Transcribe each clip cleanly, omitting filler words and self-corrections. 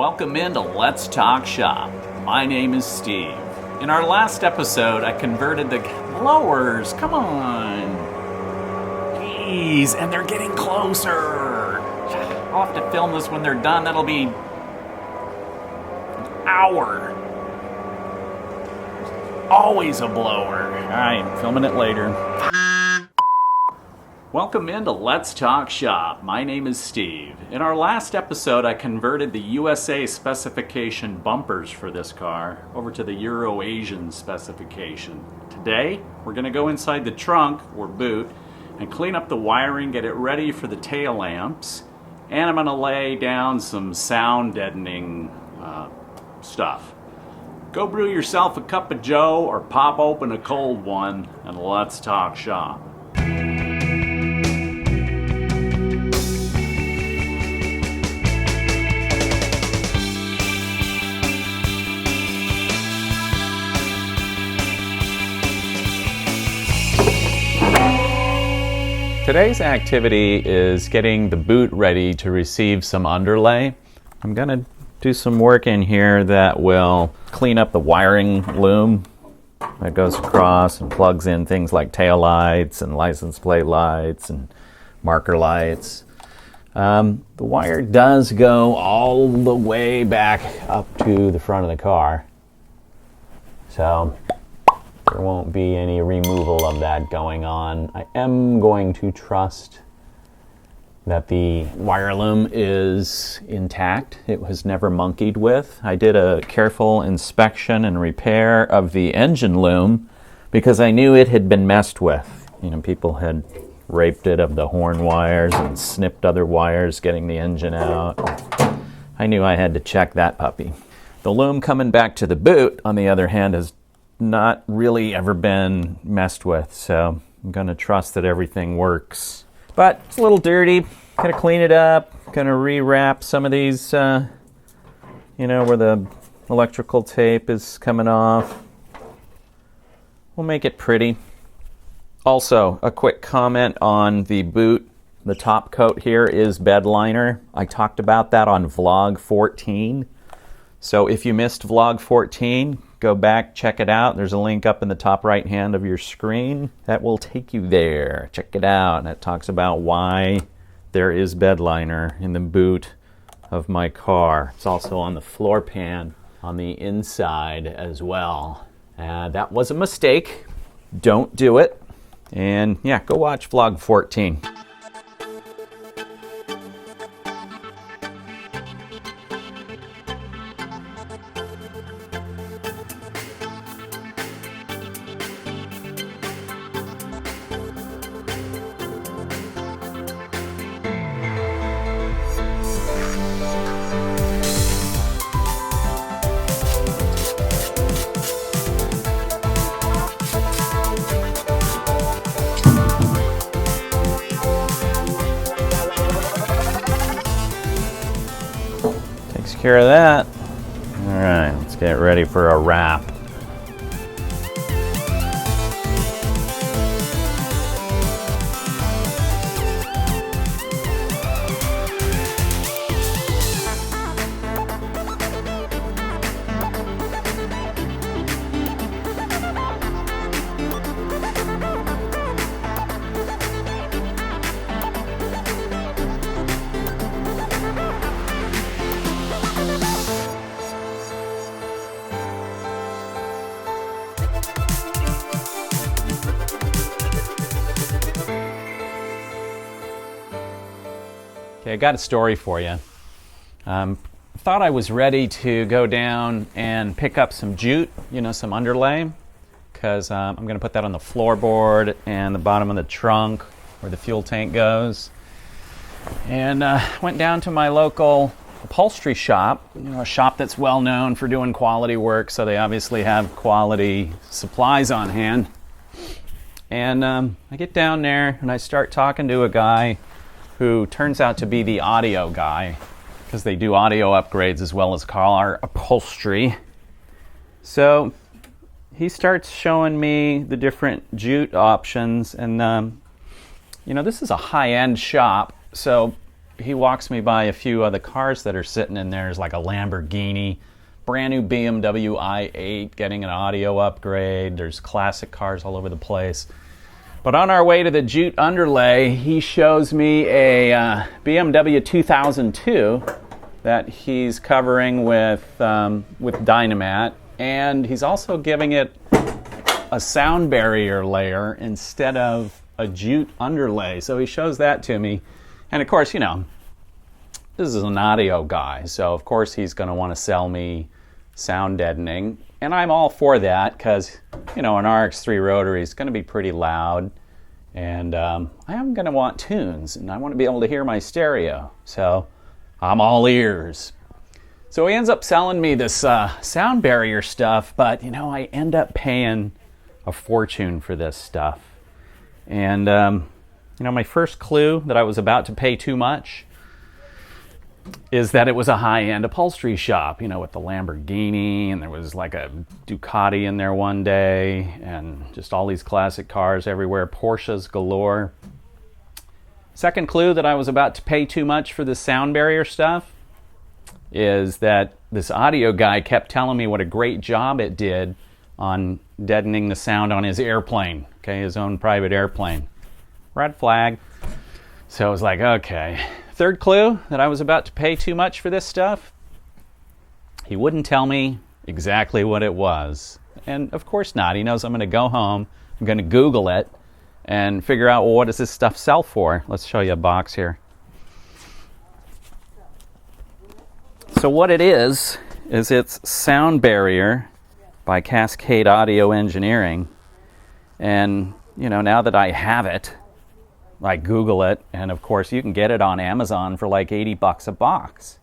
Welcome into Let's Talk Shop. My name is Steve. In our last episode, I converted the blowers. Come on. Jeez, and they're getting closer. I'll have to film this when they're done. That'll be an hour. Always a blower. All right, filming it later. Welcome into Let's Talk Shop. My name is Steve. In our last episode, I converted the USA specification bumpers for this car over to the Euro-Asian specification. Today, we're going to go inside the trunk, or boot, and clean up the wiring, get it ready for the tail lamps, and I'm going to lay down some sound deadening stuff. Go brew yourself a cup of joe or pop open a cold one, and let's talk shop. Today's activity is getting the boot ready to receive some underlay. I'm going to do some work in here that will clean up the wiring loom that goes across and plugs in things like tail lights and license plate lights and marker lights. The wire does go all the way back up to the front of the car, so there won't be any removal of that going on. I am going to trust that the wire loom is intact. It was never monkeyed with. I did a careful inspection and repair of the engine loom because I knew it had been messed with. You know, people had raped it of the horn wires and snipped other wires getting the engine out. I knew I had to check that puppy. The loom coming back to the boot, on the other hand, has not really ever been messed with, so I'm going to trust that everything works. But it's a little dirty. Going to clean it up. Going to rewrap some of these, where the electrical tape is coming off. We'll make it pretty. Also, a quick comment on the boot. The top coat here is bed liner. I talked about that on vlog 14. So if you missed vlog 14, go back, check it out. There's a link up in the top right hand of your screen that will take you there. Check it out. And it talks about why there is bed liner in the boot of my car. It's also on the floor pan on the inside as well. That was a mistake. Don't do it. And yeah, go watch vlog 14. Care of that. All right, let's get ready for a wrap. Okay, I got a story for you. Thought I was ready to go down and pick up some jute, some underlay, because I'm going to put that on the floorboard and the bottom of the trunk where the fuel tank goes. And went down to my local upholstery shop, a shop that's well known for doing quality work, so they obviously have quality supplies on hand. And I get down there and I start talking to a guy who turns out to be the audio guy, because they do audio upgrades as well as car upholstery. So he starts showing me the different jute options, and this is a high-end shop, so he walks me by a few other cars that are sitting in there. There's like a Lamborghini, brand new BMW i8 getting an audio upgrade. There's classic cars all over the place. But on our way to the jute underlay, he shows me a BMW 2002 that he's covering with Dynamat, and he's also giving it a sound barrier layer instead of a jute underlay. So he shows that to me, and of course, you know, this is an audio guy, so of course he's going to want to sell me sound deadening, and I'm all for that because, you know, an RX3 rotary is going to be pretty loud, and I am going to want tunes, and I want to be able to hear my stereo, so I'm all ears. So he ends up selling me this sound barrier stuff, but, you know, I end up paying a fortune for this stuff. And, you know, my first clue that I was about to pay too much is that it was a high-end upholstery shop, you know, with the Lamborghini, and there was like a Ducati in there one day, and just all these classic cars everywhere, Porsches galore. Second clue that I was about to pay too much for this sound barrier stuff is that this audio guy kept telling me what a great job it did on deadening the sound on his airplane, okay, his own private airplane. Red flag. So I was like, okay. Third clue that I was about to pay too much for this stuff, he wouldn't tell me exactly what it was. And of course not. He knows I'm going to go home, I'm going to Google it, and figure out, well, what does this stuff sell for? Let's show you a box here. So what it is it's Sound Barrier by Cascade Audio Engineering. And, you know, now that I have it, I Google it, and of course you can get it on Amazon for like $80 a box.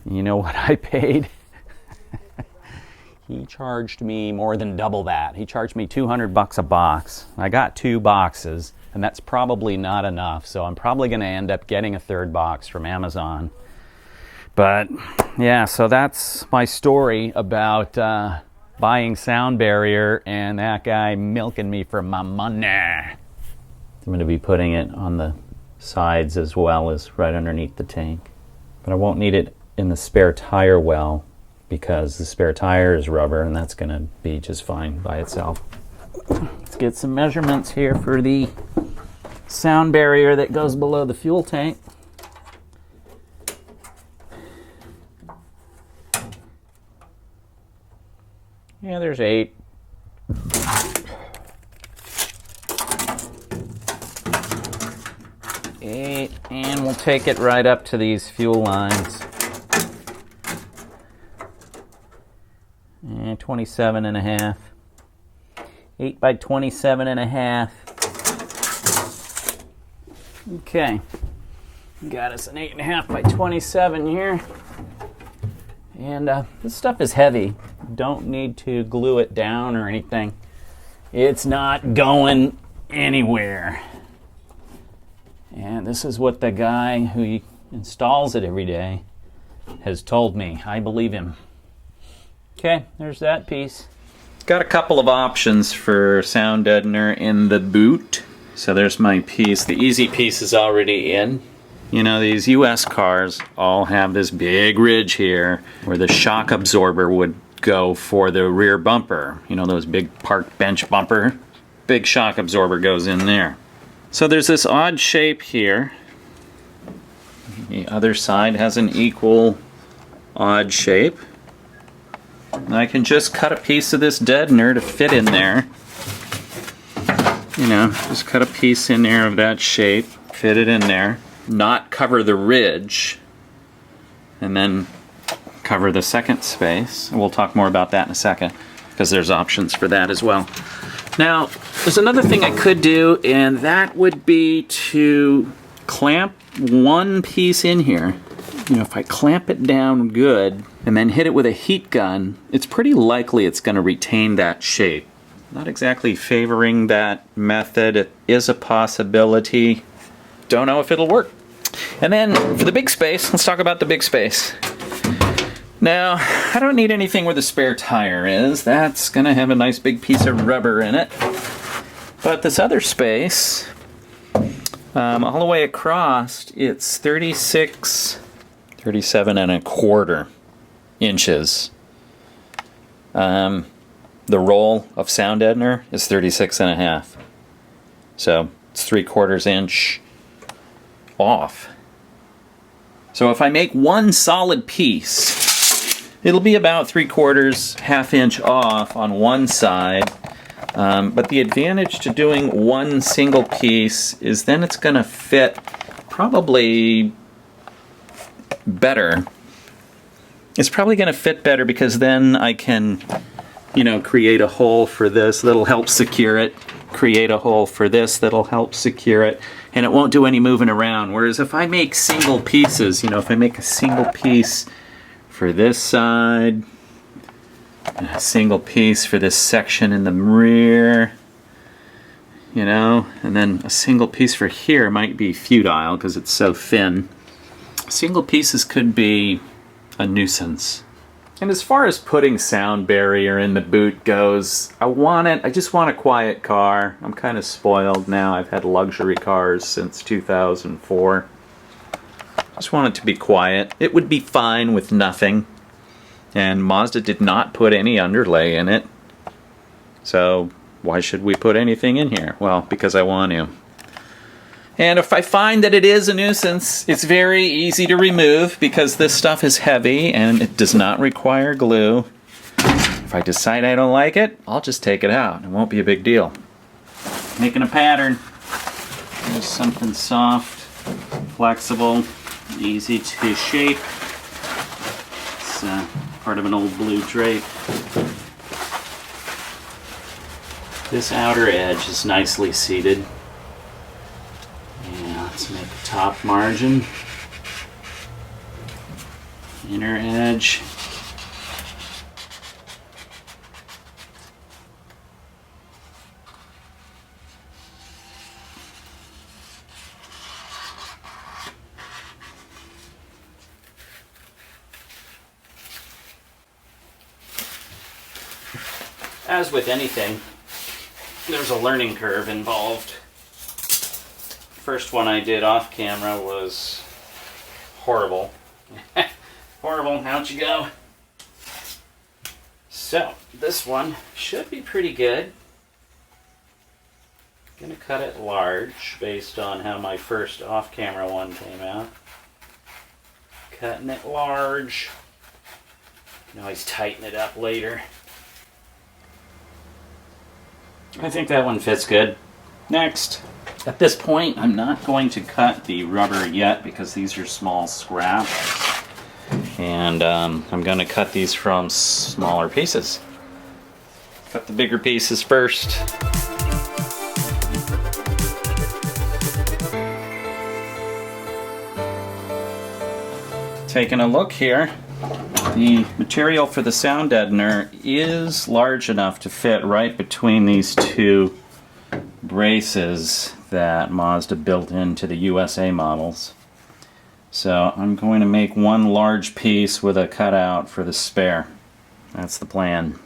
You know what I paid? He charged me more than double that. He charged me $200 a box. I got 2 boxes, and that's probably not enough, so I'm probably going to end up getting a 3rd box from Amazon. But yeah, so that's my story about buying sound barrier and that guy milking me for my money. I'm going to be putting it on the sides as well as right underneath the tank. But I won't need it in the spare tire well because the spare tire is rubber and that's going to be just fine by itself. Let's get some measurements here for the sound barrier that goes below the fuel tank. Yeah, there's 8. And we'll take it right up to these fuel lines. And 27 and a half. 8 by 27 and a half. Okay. Got us an 8.5 by 27 here. And this stuff is heavy. Don't need to glue it down or anything. It's not going anywhere. And this is what the guy who installs it every day has told me. I believe him. Okay, there's that piece. Got a couple of options for sound deadener in the boot. So there's my piece. The easy piece is already in. You know, these US cars all have this big ridge here where the shock absorber would go for the rear bumper. You know, those big park bench bumper. Big shock absorber goes in there. So there's this odd shape here. The other side has an equal odd shape. And I can just cut a piece of this deadener to fit in there. You know, just cut a piece in there of that shape, fit it in there, not cover the ridge, and then cover the second space. We'll talk more about that in a second, because there's options for that as well. Now, there's another thing I could do, and that would be to clamp one piece in here. You know, if I clamp it down good and then hit it with a heat gun, it's pretty likely it's going to retain that shape. Not exactly favoring that method. It is a possibility. Don't know if it'll work. And then for the big space, let's talk about the big space. Now, I don't need anything where the spare tire is. That's going to have a nice big piece of rubber in it. But this other space, All the way across, it's 37.25 inches. The roll of sound deadener is 36.5. So it's 3/4 inch off. So if I make one solid piece, it'll be about 3/4, ½ inch off on one side. But the advantage to doing one single piece is then it's going to fit probably better. It's probably going to fit better because then I can, create a hole for this that'll help secure it, create a hole for this that'll help secure it, and it won't do any moving around. Whereas if I make single pieces, if I make a single piece for this side, a single piece for this section in the rear, and then a single piece for here might be futile because it's so thin. Single pieces could be a nuisance. And as far as putting sound barrier in the boot goes, I just want a quiet car. I'm kind of spoiled now. I've had luxury cars since 2004. Just want it to be quiet. It would be fine with nothing. And Mazda did not put any underlay in it. So why should we put anything in here? Well, because I want to. And if I find that it is a nuisance, it's very easy to remove because this stuff is heavy and it does not require glue. If I decide I don't like it, I'll just take it out. It won't be a big deal. Making a pattern. There's something soft, flexible, easy to shape. It's part of an old blue drape. This outer edge is nicely seated. And let's make a top margin. Inner edge. As with anything, there's a learning curve involved. First one I did off camera was horrible. Horrible, out you go. So, this one should be pretty good. I'm gonna cut it large based on how my first off-camera one came out. Cutting it large. You can always tighten it up later. I think that one fits good. Next. At this point, I'm not going to cut the rubber yet because these are small scraps. And I'm going to cut these from smaller pieces. Cut the bigger pieces first. Taking a look here. The material for the sound deadener is large enough to fit right between these two braces that Mazda built into the USA models. So I'm going to make one large piece with a cutout for the spare. That's the plan.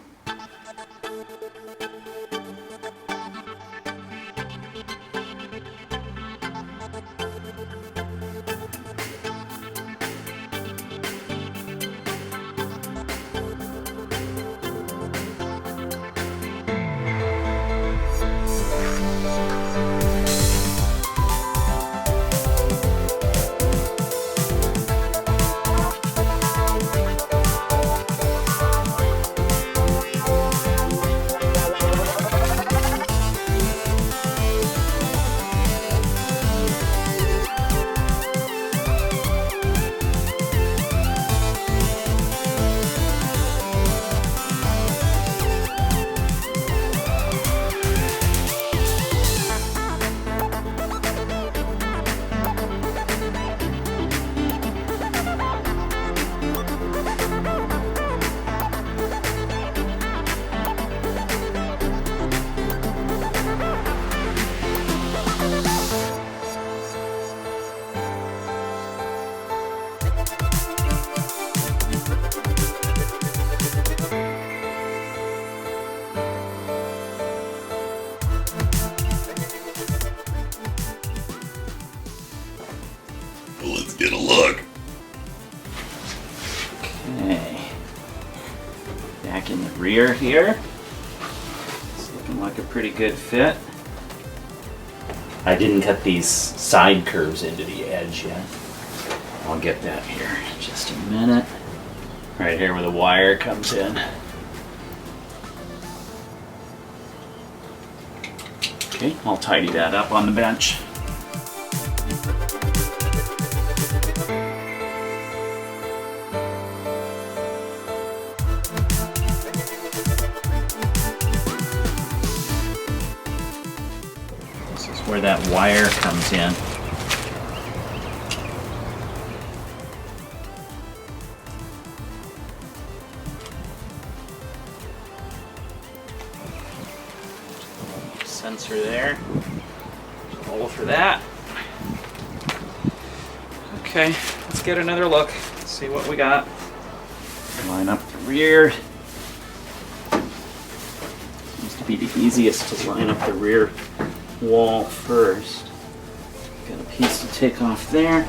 Back in the rear here. It's looking like a pretty good fit. I didn't cut these side curves into the edge yet. I'll get that here in just a minute. Right here where the wire comes in. Okay, I'll tidy that up on the bench. This is where that wire comes in. Sensor there. Hole for that. Okay, let's get another look. Let's see what we got. Line up the rear. Seems to be the easiest to line up the rear wall first. Got a piece to take off there.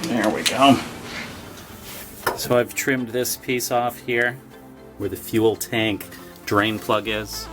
There we go. So I've trimmed this piece off here where the fuel tank drain plug is.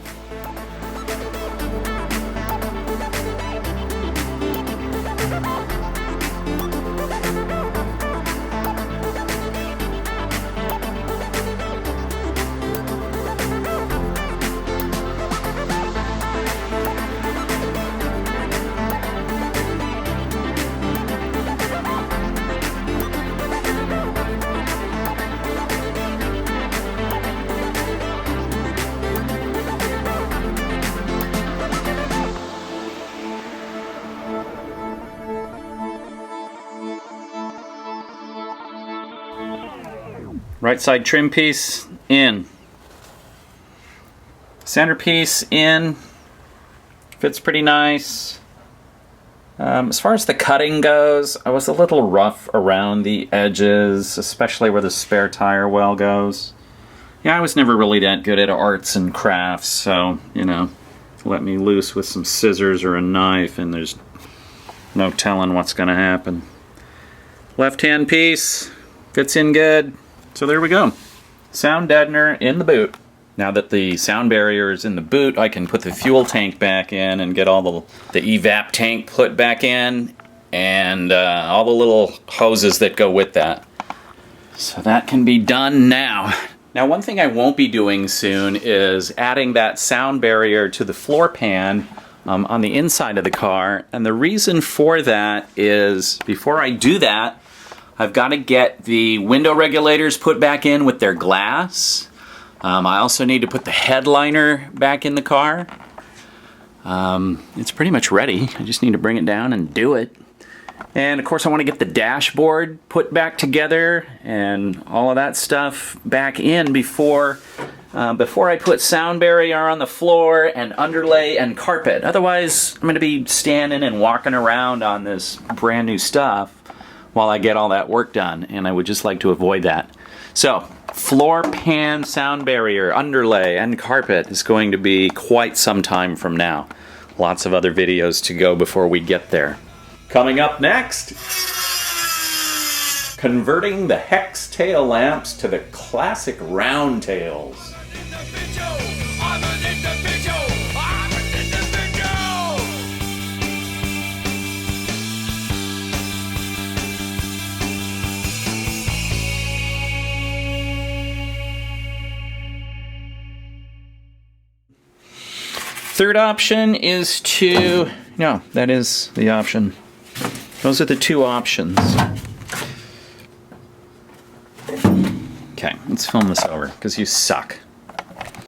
Right side trim piece in. Centerpiece in. Fits pretty nice. As far as the cutting goes, I was a little rough around the edges, especially where the spare tire well goes. Yeah, I was never really that good at arts and crafts, so, you know, let me loose with some scissors or a knife and there's no telling what's going to happen. Left-hand piece fits in good. So there we go. Sound deadener in the boot. Now that the sound barrier is in the boot, I can put the fuel tank back in and get all the evap tank put back in and all the little hoses that go with that. So that can be done now. Now one thing I won't be doing soon is adding that sound barrier to the floor pan on the inside of the car. And the reason for that is before I do that, I've got to get the window regulators put back in with their glass. I also need to put the headliner back in the car. It's pretty much ready. I just need to bring it down and do it. And of course I want to get the dashboard put back together and all of that stuff back in before I put sound barrier on the floor and underlay and carpet. Otherwise I'm going to be standing and walking around on this brand new stuff while I get all that work done, and I would just like to avoid that. So, floor pan sound barrier, underlay, and carpet is going to be quite some time from now. Lots of other videos to go before we get there. Coming up next, converting the hex tail lamps to the classic round tails. third option is to, no, that is the option. Those are the two options. Okay, let's film this over, because you suck.